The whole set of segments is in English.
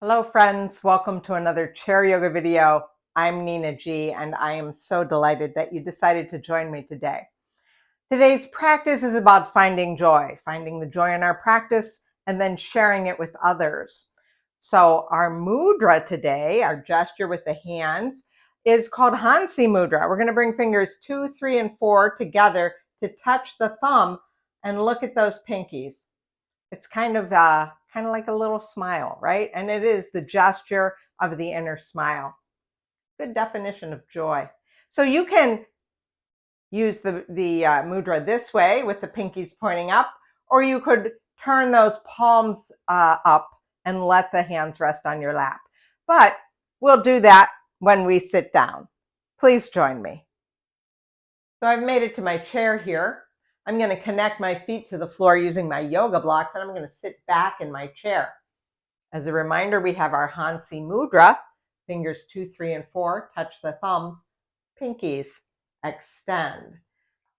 Hello friends, welcome to another chair yoga video. I'm Nina G and I am so delighted that you decided to join me today. Today's practice is about finding the joy in our practice and then sharing it with others. So our mudra today, our gesture with the hands, is called Hansi Mudra. We're going to bring fingers 2, 3, and 4 together to touch the thumb and look at those pinkies. It's kind of like a little smile, right? And it is the gesture of the inner smile. Good definition of joy. So you can use the mudra this way with the pinkies pointing up, or you could turn those palms up and let the hands rest on your lap. But we'll do that when we sit down. Please join me. So I've made it to my chair here. I'm going to connect my feet to the floor using my yoga blocks, and I'm going to sit back in my chair. As a reminder, we have our Hansi Mudra. Fingers 2, 3, and 4 touch the thumbs. Pinkies extend.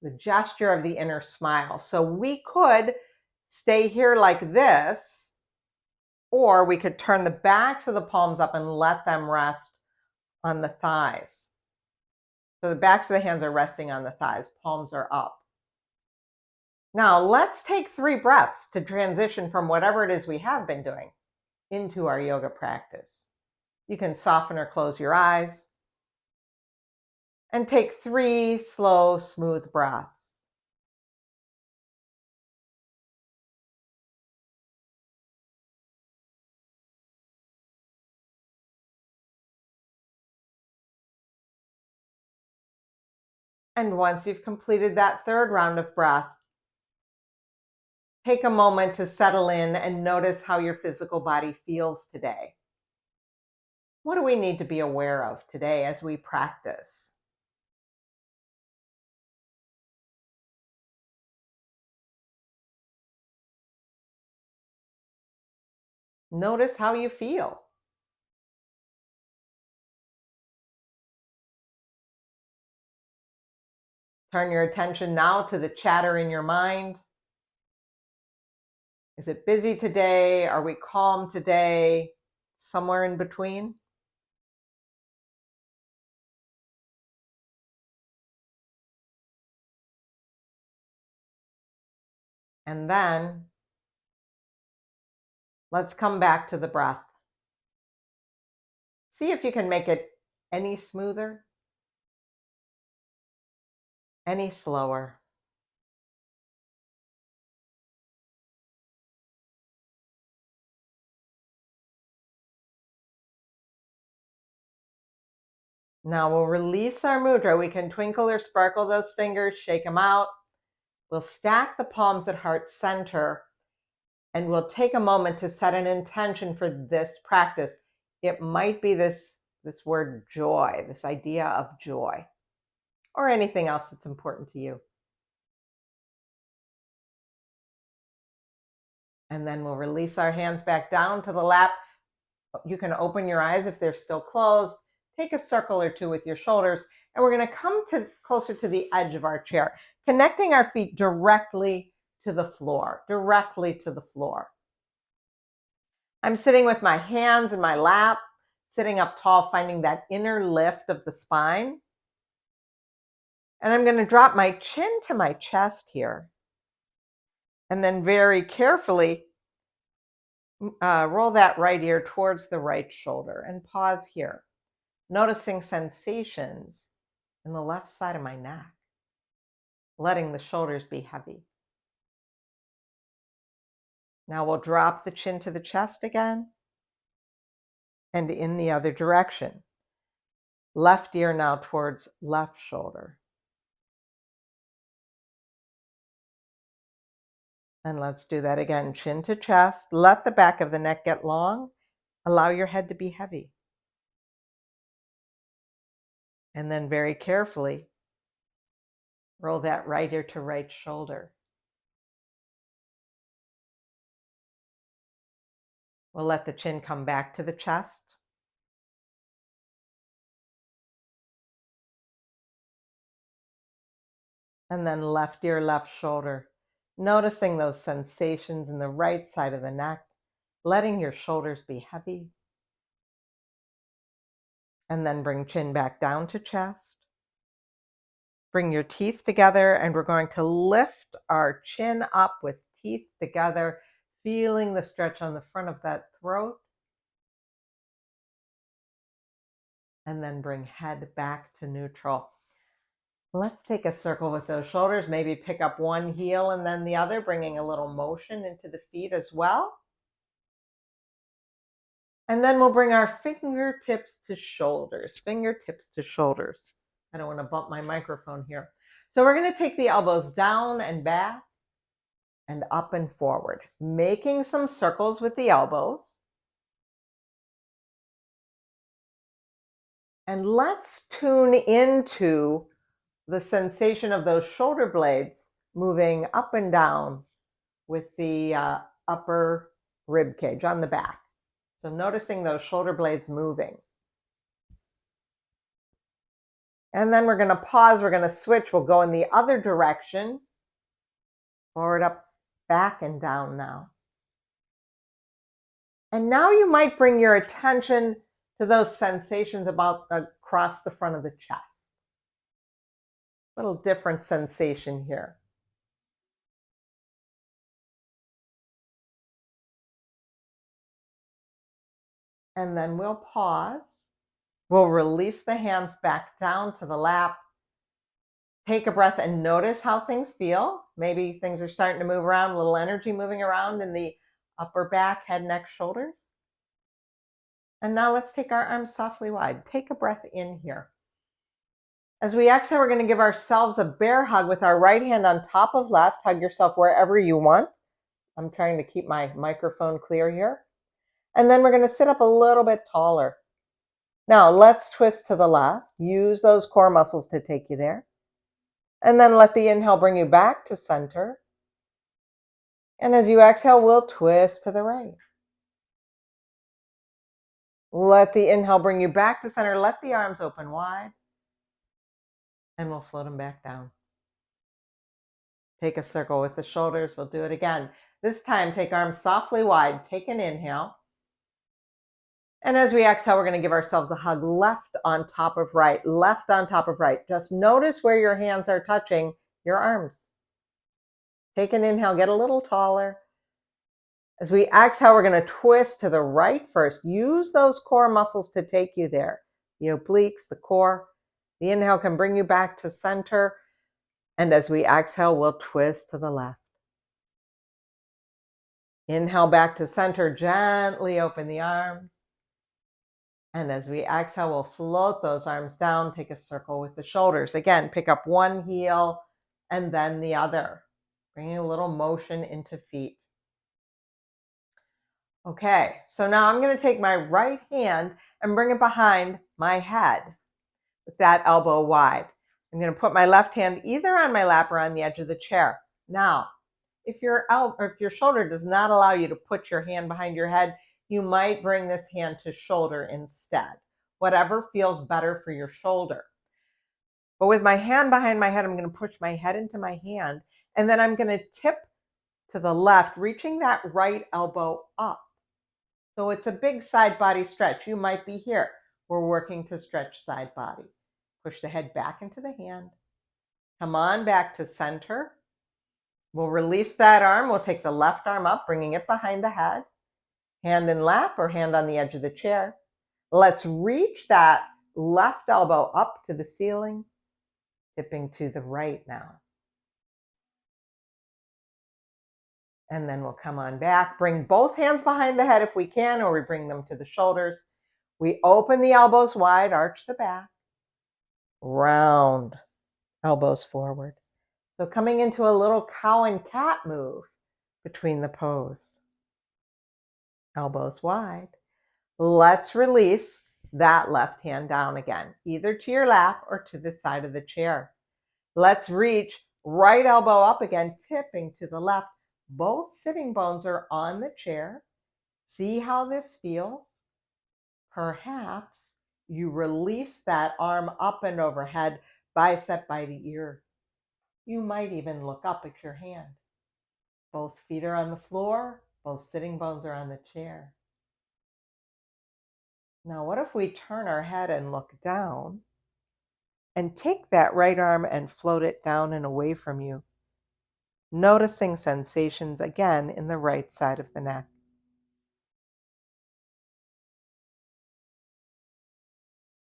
The gesture of the inner smile. So we could stay here like this, or we could turn the backs of the palms up and let them rest on the thighs. So the backs of the hands are resting on the thighs, palms are up. Now let's take 3 breaths to transition from whatever it is we have been doing into our yoga practice. You can soften or close your eyes and take 3 slow, smooth breaths. And once you've completed that 3rd round of breath, take a moment to settle in and notice how your physical body feels today. What do we need to be aware of today as we practice? Notice how you feel. Turn your attention now to the chatter in your mind. Is it busy today? Are we calm today? Somewhere in between? And then let's come back to the breath. See if you can make it any smoother, any slower. Now we'll release our mudra. We can twinkle or sparkle those fingers, shake them out. We'll stack the palms at heart center, and we'll take a moment to set an intention for this practice. It might be this word joy, this idea of joy, or anything else that's important to you. And then we'll release our hands back down to the lap. You can open your eyes if they're still closed. Take a circle or 2 with your shoulders, and we're going to come closer to the edge of our chair, connecting our feet directly to the floor, I'm sitting with my hands in my lap, sitting up tall, finding that inner lift of the spine. And I'm going to drop my chin to my chest here. And then very carefully roll that right ear towards the right shoulder and pause here, noticing sensations in the left side of my neck, letting the shoulders be heavy. Now we'll drop the chin to the chest again and in the other direction. Left ear now towards left shoulder. And let's do that again, chin to chest. Let the back of the neck get long. Allow your head to be heavy. And then very carefully, roll that right ear to right shoulder. We'll let the chin come back to the chest. And then left ear, left shoulder. Noticing those sensations in the right side of the neck, letting your shoulders be heavy. And then bring chin back down to chest. Bring your teeth together, and we're going to lift our chin up with teeth together, feeling the stretch on the front of that throat. And then bring head back to neutral. Let's take a circle with those shoulders. Maybe pick up one heel and then the other, bringing a little motion into the feet as well. And then we'll bring our fingertips to shoulders, fingertips to shoulders. I don't want to bump my microphone here. So we're going to take the elbows down and back and up and forward, making some circles with the elbows. And let's tune into the sensation of those shoulder blades moving up and down with the upper rib cage on the back. So noticing those shoulder blades moving. And then we're going to pause. We're going to switch. We'll go in the other direction. Forward, up, back, and down now. And now you might bring your attention to those sensations about across the front of the chest. Little different sensation here. And then we'll pause. We'll release the hands back down to the lap. Take a breath and notice how things feel. Maybe things are starting to move around, a little energy moving around in the upper back, head, neck, shoulders. And now let's take our arms softly wide. Take a breath in here. As we exhale, we're going to give ourselves a bear hug with our right hand on top of left. Hug yourself wherever you want. I'm trying to keep my microphone clear here. And then we're going to sit up a little bit taller. Now let's twist to the left. Use those core muscles to take you there. And then let the inhale bring you back to center. And as you exhale, we'll twist to the right. Let the inhale bring you back to center. Let the arms open wide. And we'll float them back down. Take a circle with the shoulders. We'll do it again. This time, take arms softly wide. Take an inhale. And as we exhale, we're going to give ourselves a hug left on top of right, left on top of right. Just notice where your hands are touching your arms. Take an inhale, get a little taller. As we exhale, we're going to twist to the right first. Use those core muscles to take you there. The obliques, the core. The inhale can bring you back to center. And as we exhale, we'll twist to the left. Inhale back to center, gently open the arms. And as we exhale, we'll float those arms down, take a circle with the shoulders. Again, pick up one heel and then the other, bringing a little motion into feet. Okay, so now I'm going to take my right hand and bring it behind my head with that elbow wide. I'm going to put my left hand either on my lap or on the edge of the chair. Now, if your shoulder does not allow you to put your hand behind your head, you might bring this hand to shoulder instead. Whatever feels better for your shoulder. But with my hand behind my head, I'm going to push my head into my hand, and then I'm going to tip to the left, reaching that right elbow up. So it's a big side body stretch. You might be here. We're working to stretch side body. Push the head back into the hand. Come on back to center. We'll release that arm. We'll take the left arm up, bringing it behind the head. Hand in lap or hand on the edge of the chair. Let's reach that left elbow up to the ceiling, tipping to the right now. And then we'll come on back. Bring both hands behind the head if we can, or we bring them to the shoulders. We open the elbows wide, arch the back. Round elbows forward. So coming into a little cow and cat move between the pose. Elbows wide. Let's release that left hand down again, either to your lap or to the side of the chair. Let's reach right elbow up again, tipping to the left. Both sitting bones are on the chair. See how this feels? Perhaps you release that arm up and overhead, bicep by the ear. You might even look up at your hand. Both feet are on the floor. Both sitting bones are on the chair. Now, what if we turn our head and look down and take that right arm and float it down and away from you, noticing sensations again in the right side of the neck.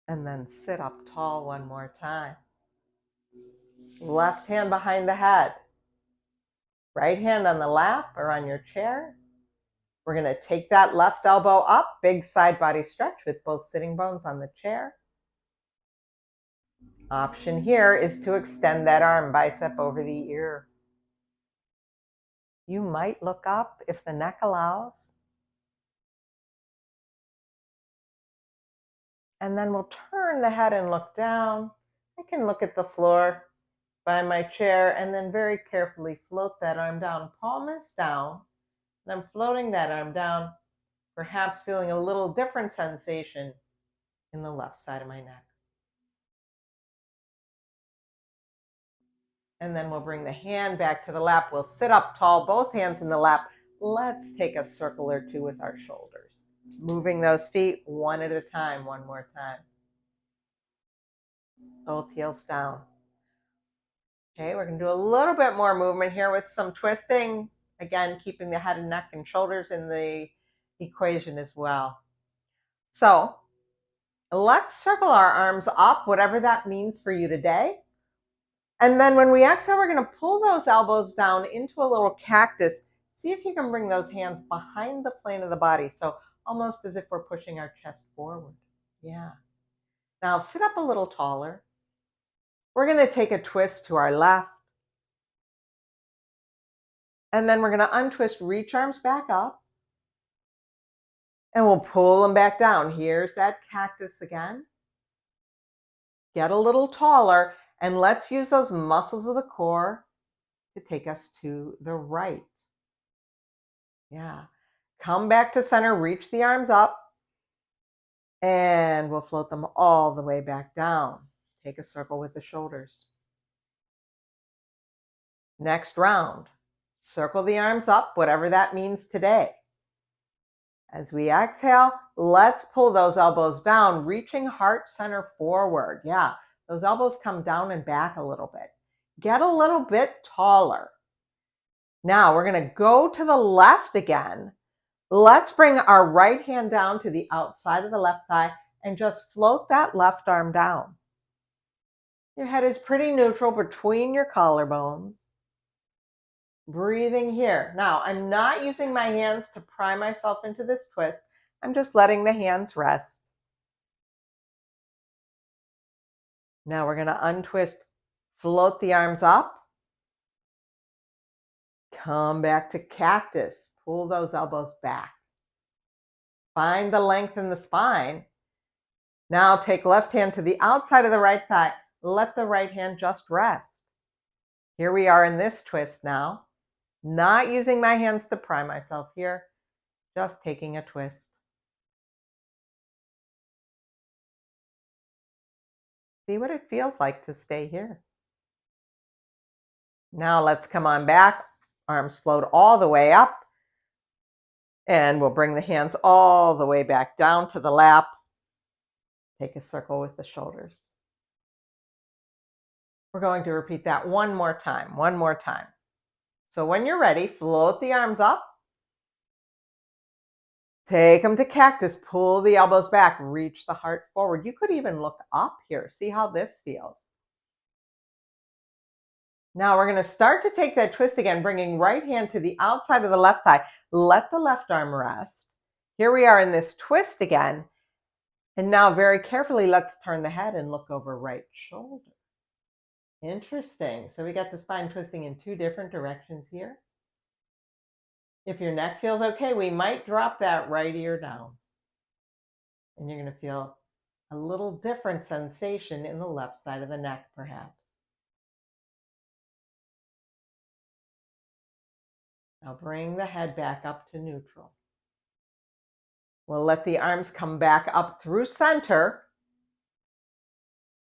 And then sit up tall one more time. Left hand behind the head. Right hand on the lap or on your chair. We're going to take that left elbow up, big side body stretch with both sitting bones on the chair. Option here is to extend that arm, bicep over the ear. You might look up if the neck allows. And then we'll turn the head and look down. I can look at the floor by my chair and then very carefully float that arm down. Palm is down. And I'm floating that arm down, perhaps feeling a little different sensation in the left side of my neck. And then we'll bring the hand back to the lap. We'll sit up tall, both hands in the lap. Let's take a circle or two with our shoulders. Moving those feet one at a time, one more time. Both heels down. Okay, we're going to do a little bit more movement here with some twisting. Again, keeping the head and neck and shoulders in the equation as well. So let's circle our arms up, whatever that means for you today. And then when we exhale, we're going to pull those elbows down into a little cactus. See if you can bring those hands behind the plane of the body. So almost as if we're pushing our chest forward. Yeah. Now sit up a little taller. We're going to take a twist to our left. And then we're going to untwist, reach arms back up. And we'll pull them back down. Here's that cactus again. Get a little taller. And let's use those muscles of the core to take us to the right. Yeah. Come back to center, reach the arms up, and we'll float them all the way back down. Take a circle with the shoulders. Next round, circle the arms up, whatever that means today. As we exhale, let's pull those elbows down, reaching heart center forward. Yeah, those elbows come down and back a little bit. Get a little bit taller. Now we're going to go to the left again. Let's bring our right hand down to the outside of the left thigh and just float that left arm down. Your head is pretty neutral between your collarbones. Breathing here. Now, I'm not using my hands to pry myself into this twist. I'm just letting the hands rest. Now we're going to untwist, float the arms up. Come back to cactus. Pull those elbows back. Find the length in the spine. Now take left hand to the outside of the right thigh. Let the right hand just rest. Here we are in this twist now. Not using my hands to pry myself here, just taking a twist. See what it feels like to stay here. Now let's come on back. Arms float all the way up. And we'll bring the hands all the way back down to the lap. Take a circle with the shoulders. We're going to repeat that one more time. So when you're ready, float the arms up. Take them to cactus. Pull the elbows back. Reach the heart forward. You could even look up here. See how this feels. Now we're going to start to take that twist again, bringing right hand to the outside of the left thigh. Let the left arm rest. Here we are in this twist again. And now very carefully, let's turn the head and look over right shoulder. Interesting. So we got the spine twisting in two different directions here. If your neck feels okay, we might drop that right ear down. And you're going to feel a little different sensation in the left side of the neck, perhaps. Now bring the head back up to neutral. We'll let the arms come back up through center.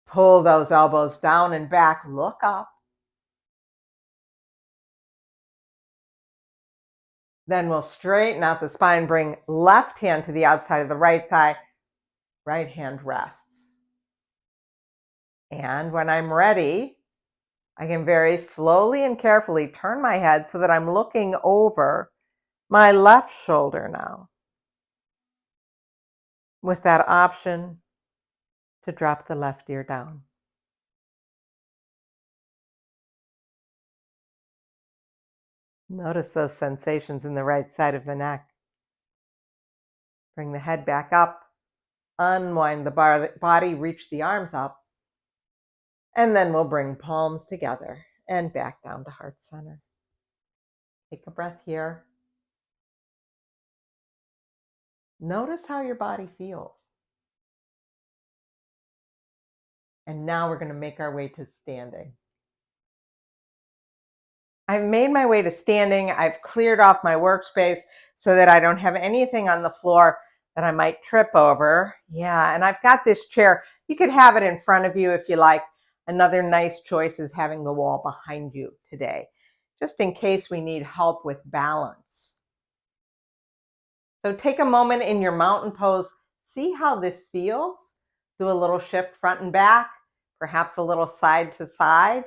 Pull those elbows down and back. Look up. Then we'll straighten out the spine. Bring left hand to the outside of the right thigh. right hand rests. And when I'm ready, I can very slowly and carefully turn my head so that I'm looking over my left shoulder now, with that option to drop the left ear down. Notice those sensations in the right side of the neck. Bring the head back up, unwind the body, reach the arms up, and then we'll bring palms together and back down to heart center. Take a breath here. Notice how your body feels. And now we're going to make our way to standing. I've made my way to standing. I've cleared off my workspace so that I don't have anything on the floor that I might trip over. Yeah, and I've got this chair. You could have it in front of you if you like. Another nice choice is having the wall behind you today, just in case we need help with balance. So take a moment in your mountain pose. See how this feels. Do a little shift front and back, perhaps a little side to side.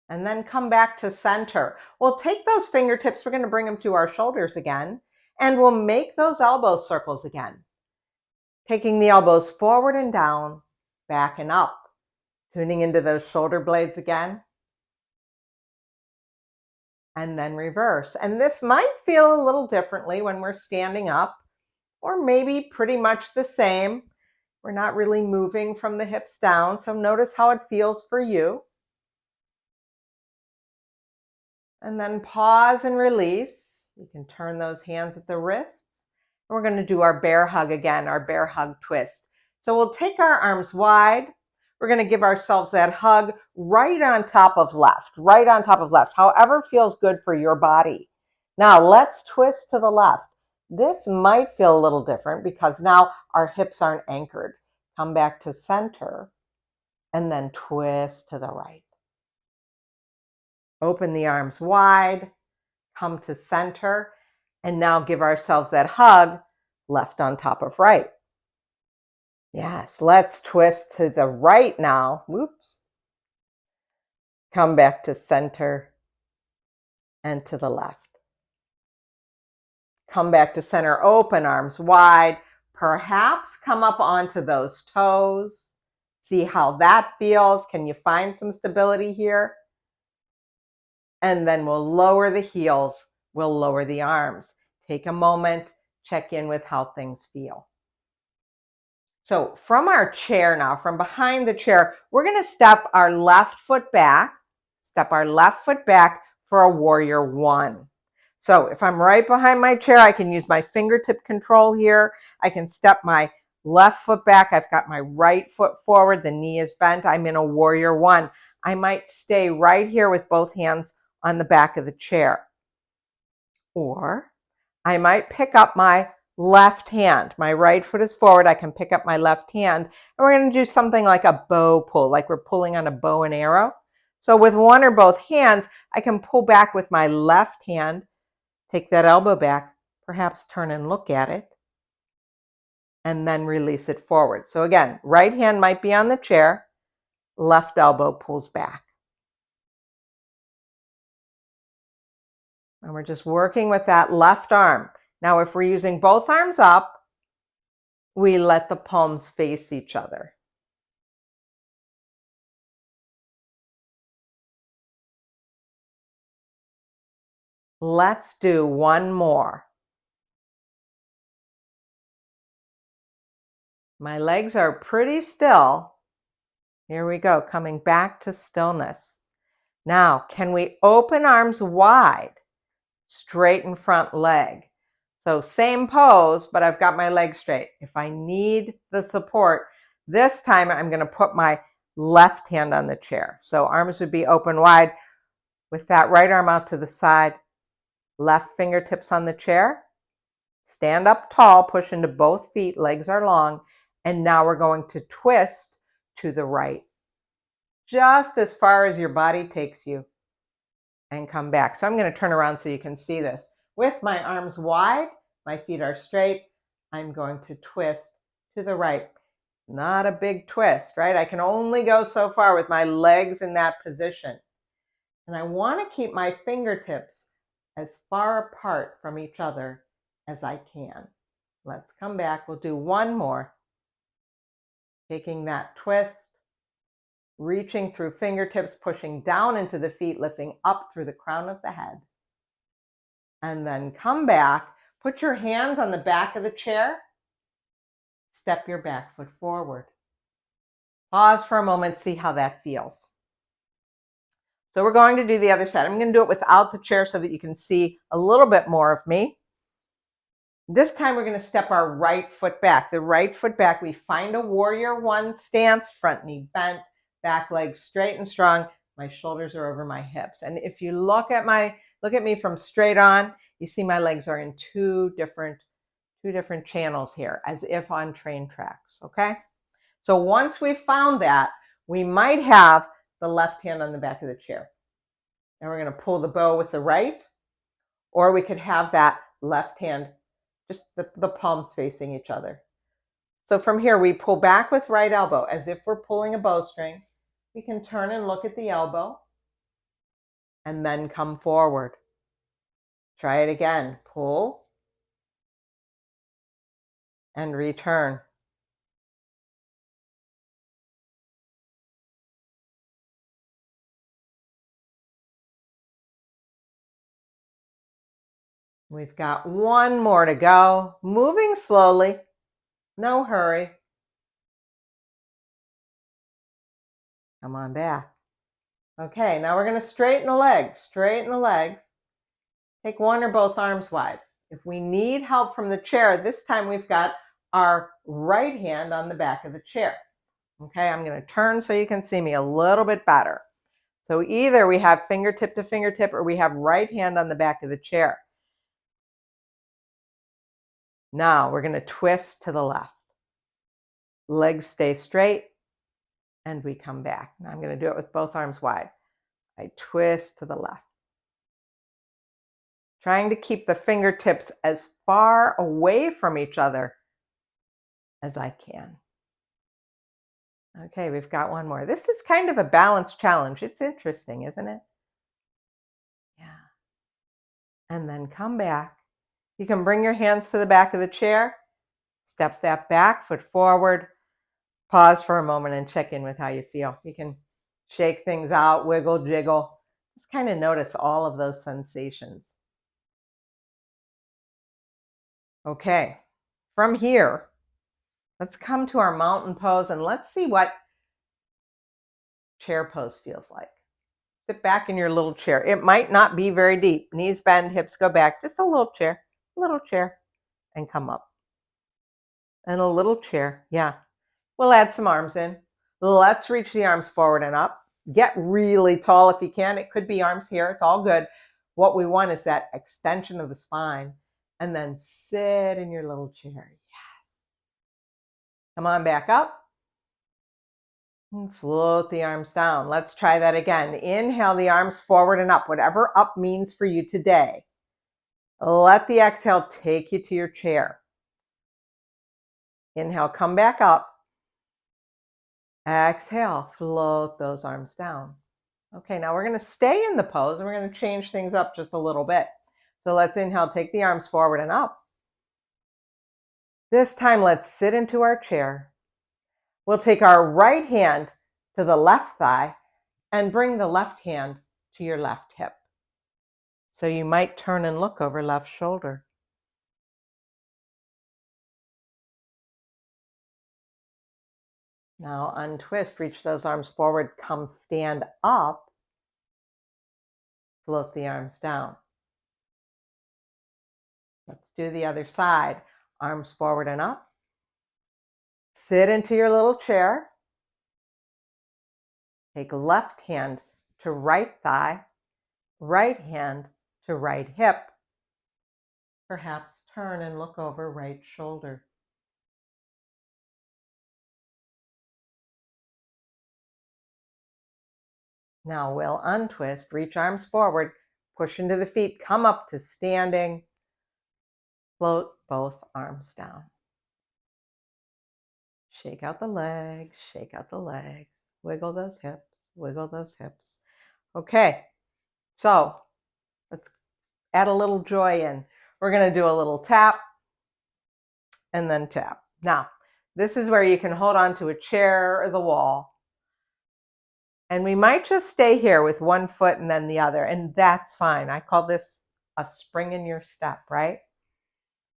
And then come back to center. We'll take those fingertips, we're going to bring them to our shoulders again, and we'll make those elbow circles again. Taking the elbows forward and down, back and up. Tuning into those shoulder blades again. And then reverse. And this might feel a little differently when we're standing up, or maybe pretty much the same. We're not really moving from the hips down, so notice how it feels for you. And then pause and release. You can turn those hands at the wrists. And we're going to do our bear hug again, our bear hug twist. So we'll take our arms wide. We're going to give ourselves that hug right on top of left, however feels good for your body. Now let's twist to the left. This might feel a little different because now our hips aren't anchored. Come back to center and then twist to the right. Open the arms wide, come to center, and now give ourselves that hug, left on top of right. Yes, let's twist to the right now. Whoops. Come back to center and to the left. Come back to center, open arms wide. Perhaps come up onto those toes. See how that feels. Can you find some stability here? And then we'll lower the heels, we'll lower the arms. Take a moment, check in with how things feel. So from our chair now, from behind the chair, we're going to step our left foot back, for a warrior one. So if I'm right behind my chair, I can use my fingertip control here. I can step my left foot back. I've got my right foot forward. The knee is bent. I'm in a warrior one. I might stay right here with both hands on the back of the chair. Or I might pick up my left hand. My right foot is forward. I can pick up my left hand. And we're going to do something like a bow pull, like we're pulling on a bow and arrow. So with one or both hands, I can pull back with my left hand, take that elbow back, perhaps turn and look at it, and then release it forward. So again, right hand might be on the chair, left elbow pulls back. And we're just working with that left arm. Now, if we're using both arms up, we let the palms face each other. Let's do one more. My legs are pretty still. Here we go, coming back to stillness. Now, can we open arms wide? Straighten front leg. So same pose, but I've got my leg straight. If I need the support, this time I'm going to put my left hand on the chair. So arms would be open wide with that right arm out to the side, left fingertips on the chair. Stand up tall, push into both feet, legs are long, and now we're going to twist to the right, just as far as your body takes you, and come back. So I'm going to turn around so you can see this. With my arms wide, my feet are straight, I'm going to twist to the right. Not a big twist, right? I can only go so far with my legs in that position. And I want to keep my fingertips as far apart from each other as I can. Let's come back. We'll do one more. Taking that twist, reaching through fingertips, pushing down into the feet, lifting up through the crown of the head. And then come back. Put your hands on the back of the chair. Step your back foot forward. Pause for a moment, see how that feels. So we're going to do the other side. I'm going to do it without the chair so that you can see a little bit more of me. This time we're going to step our right foot back. The right foot back, we find a warrior one stance, front knee bent, back leg straight and strong. My shoulders are over my hips. And if you look at me from straight on, you see my legs are in two different channels here, as if on train tracks, okay? So once we've found that, we might have the left hand on the back of the chair. And we're going to pull the bow with the right, or we could have that left hand, just the palms facing each other. So from here, we pull back with right elbow as if we're pulling a bowstring. We can turn and look at the elbow and then come forward. Try it again. Pull and return. We've got one more to go. Moving slowly, no hurry. Come on back. Okay, now we're going to straighten the legs. Straighten the legs. Take one or both arms wide. If we need help from the chair, this time we've got our right hand on the back of the chair. Okay, I'm going to turn so you can see me a little bit better. So either we have fingertip to fingertip or we have right hand on the back of the chair. Now we're going to twist to the left. Legs stay straight and we come back. Now I'm going to do it with both arms wide. I twist to the left. Trying to keep the fingertips as far away from each other as I can. Okay, we've got one more. This is kind of a balance challenge. It's interesting, isn't it? Yeah. And then come back. You can bring your hands to the back of the chair. Step that back foot forward. Pause for a moment and check in with how you feel. You can shake things out, wiggle, jiggle. Just kind of notice all of those sensations. Okay, from here, let's come to our mountain pose and let's see what chair pose feels like. Sit back in your little chair. It might not be very deep. Knees bend, hips go back. Just a little chair, and come up. And a little chair, yeah. We'll add some arms in. Let's reach the arms forward and up. Get really tall if you can. It could be arms here. It's all good. What we want is that extension of the spine. And then sit in your little chair. Yes. Come on back up. And float the arms down. Let's try that again. Inhale the arms forward and up, whatever up means for you today. Let the exhale take you to your chair. Inhale, come back up. Exhale, float those arms down. Okay, now we're going to stay in the pose and we're going to change things up just a little bit. So let's inhale, take the arms forward and up. This time, let's sit into our chair. We'll take our right hand to the left thigh and bring the left hand to your left hip. So you might turn and look over left shoulder. Now untwist, reach those arms forward, come stand up, float the arms down. Let's do the other side. Arms forward and up. Sit into your little chair. Take left hand to right thigh, right hand to right hip. Perhaps turn and look over right shoulder. Now we'll untwist, reach arms forward, push into the feet, come up to standing, float both arms down. Shake out the legs, shake out the legs. Wiggle those hips, wiggle those hips. Okay, so let's add a little joy in. We're going to do a little tap and then tap. Now, this is where you can hold on to a chair or the wall. And we might just stay here with one foot and then the other, and that's fine. I call this a spring in your step, right?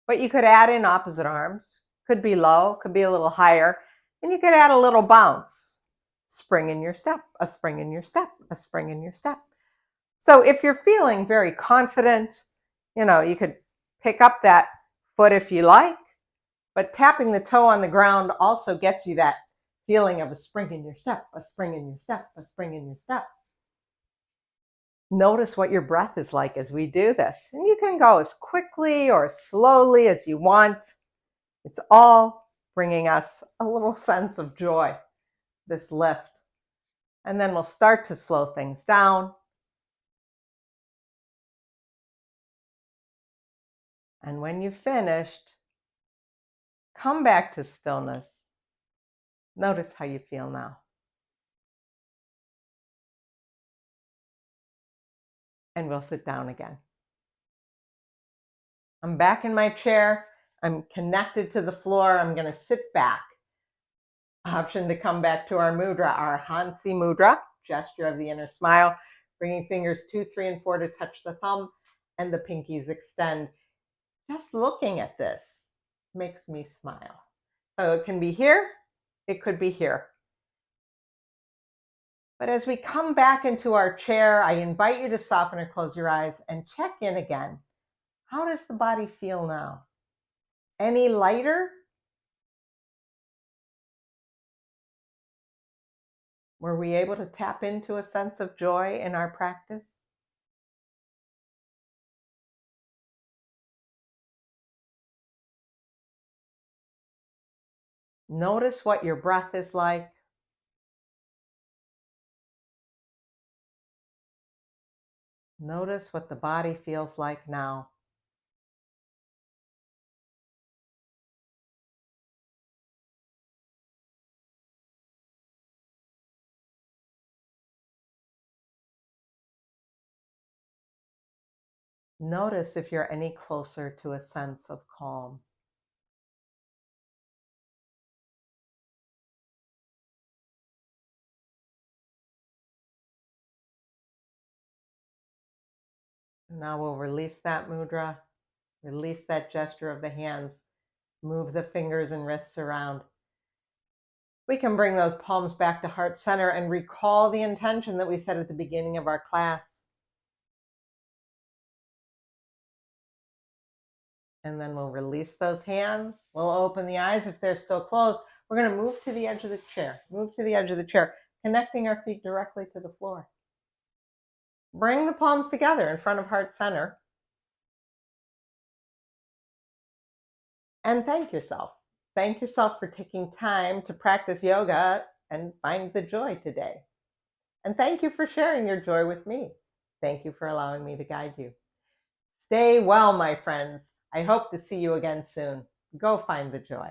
But you could add in opposite arms. Could be low, could be a little higher, and you could add a little bounce. Spring in your step, a spring in your step, a spring in your step. So if you're feeling very confident, you could pick up that foot if you like, but tapping the toe on the ground also gets you that feeling of a spring in your step, a spring in your step, a spring in your step. Notice what your breath is like as we do this. And you can go as quickly or slowly as you want. It's all bringing us a little sense of joy, this lift. And then we'll start to slow things down. And when you've finished, come back to stillness. Notice how you feel now. And we'll sit down again. I'm back in my chair. I'm connected to the floor. I'm going to sit back. Option to come back to our mudra, our Hansi mudra, gesture of the inner smile, bringing fingers 2, 3, and 4 to touch the thumb, and the pinkies extend. Just looking at this makes me smile. So it can be here, it could be here. But as we come back into our chair, I invite you to soften or close your eyes and check in again. How does the body feel now? Any lighter? Were we able to tap into a sense of joy in our practice? Notice what your breath is like. Notice what the body feels like now. Notice if you're any closer to a sense of calm. Now we'll release that mudra, release that gesture of the hands, move the fingers and wrists around. We can bring those palms back to heart center and recall the intention that we set at the beginning of our class. And then we'll release those hands. We'll open the eyes if they're still closed. We're going to move to the edge of the chair. Move to the edge of the chair, connecting our feet directly to the floor. Bring the palms together in front of heart center. And thank yourself. Thank yourself for taking time to practice yoga and find the joy today. And thank you for sharing your joy with me. Thank you for allowing me to guide you. Stay well, my friends. I hope to see you again soon. Go find the joy.